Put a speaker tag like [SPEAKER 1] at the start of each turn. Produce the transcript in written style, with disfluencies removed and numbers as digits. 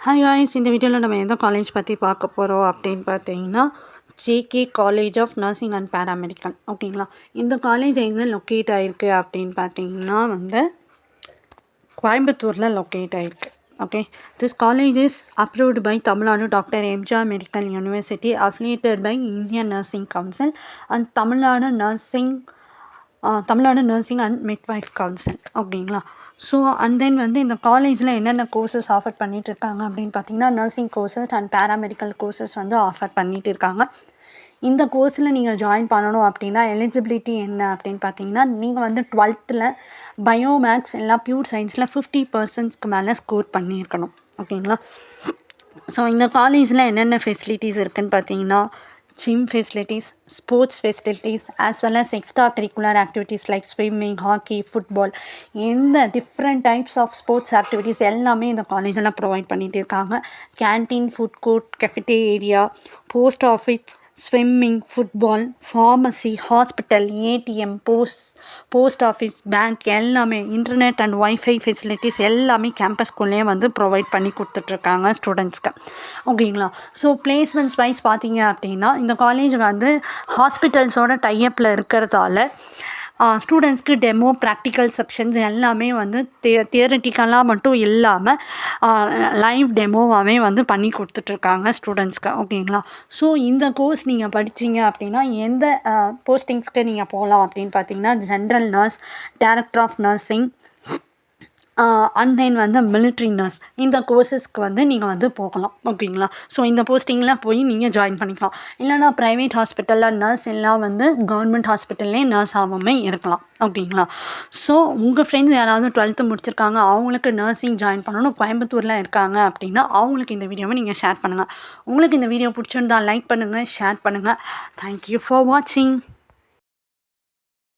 [SPEAKER 1] Hi guys, இந்த வீடியோவில் நம்ம எந்த காலேஜ் பற்றி பார்க்க போகிறோம் அப்படின்னு பார்த்தீங்கன்னா JK college of nursing and paramedical. ஓகேங்களா, இந்த காலேஜ் எங்கே லொக்கேட் ஆகிருக்கு அப்படின்னு பார்த்தீங்கன்னா கோயம்புத்தூரில் லொக்கேட் ஆகிருக்கு. Okay, this college is approved by Tamil Nadu doctor MGR medical university, affiliated by Indian nursing council and Tamil Nadu nursing and midwife council. ஓகேங்களா, ஸோ அண்ட் தென் இந்த காலேஜில் என்னென்ன கோர்சஸ் ஆஃபர் பண்ணிகிட்ருக்காங்க அப்படின்னு பார்த்தீங்கன்னா nursing courses and paramedical courses offer பண்ணிகிட்டு இருக்காங்க. இந்த கோர்ஸில் நீங்கள் ஜாயின் பண்ணணும் அப்படின்னா எலிஜிபிலிட்டி என்ன அப்படின்னு பார்த்தீங்கன்னா நீங்கள் 12th பயோமேக்ஸ் எல்லாம் பியூர் சயின்ஸில் 50% மேலே ஸ்கோர் பண்ணியிருக்கணும். ஓகேங்களா, ஸோ இந்த காலேஜில் என்னென்ன ஃபெசிலிட்டிஸ் இருக்குதுன்னு பார்த்தீங்கன்னா gym facilities, sports facilities, as well as extracurricular activities like swimming, hockey, football, இந்த different types of sports activities எல்லாமே இந்த காலேஜில் ப்ரொவைட் பண்ணிகிட்டு இருக்காங்க. Canteen, food court, cafeteria, post office, swimming, football, pharmacy, hospital, ATM, post office, bank எல்லாமே, internet and wifi facilities எல்லாமே கேம்பஸ்குள்ளேயே provide பண்ணி கொடுத்துட்ருக்காங்க ஸ்டூடெண்ட்ஸ்க்கு. ஓகேங்களா, ஸோ பிளேஸ்மெண்ட்ஸ் வைஸ் பார்த்தீங்க அப்படின்னா இந்த காலேஜ் ஹாஸ்பிட்டல்ஸோட டைஅப்பில் இருக்கிறதால ஸ்டூடெண்ட்ஸ்க்கு டெமோ, ப்ராக்டிக்கல் செக்ஷன்ஸ் எல்லாமே தியரட்டிக்கலாக மட்டும் இல்லாமல் லைவ் டெமோவாகவே பண்ணி கொடுத்துட்ருக்காங்க ஸ்டூடெண்ட்ஸ்க்கு. ஓகேங்களா, ஸோ இந்த கோர்ஸ் நீங்கள் படித்தீங்க அப்படின்னா எந்த போஸ்டிங்ஸ்க்கு நீங்கள் போகலாம் அப்படின்னு பார்த்தீங்கன்னா general nurse, director of nursing and then military nurse, இந்த கோர்சஸ்க்கு நீங்கள் போகலாம். ஓகேங்களா, ஸோ இந்த போஸ்டிங்கில் போய் நீங்கள் ஜாயின் பண்ணிக்கலாம். இல்லைனா ப்ரைவேட் ஹாஸ்பிட்டலில் நர்ஸ் எல்லாம் கவர்மெண்ட் ஹாஸ்பிட்டல்லே நர்ஸாகவுமே இருக்கலாம். ஓகேங்களா, ஸோ உங்கள் ஃப்ரெண்ட்ஸ் யாராவது 12th முடிச்சிருக்காங்க, அவங்களுக்கு நர்சிங் ஜாயின் பண்ணணும், கோயம்புத்தூரில் இருக்காங்க அப்படின்னா அவங்களுக்கு இந்த வீடியோவை நீங்கள் ஷேர் பண்ணுங்கள். உங்களுக்கு இந்த வீடியோ பிடிச்சிருந்தா லைக் பண்ணுங்கள், ஷேர் பண்ணுங்கள். தேங்க்யூ ஃபார் வாட்சிங்.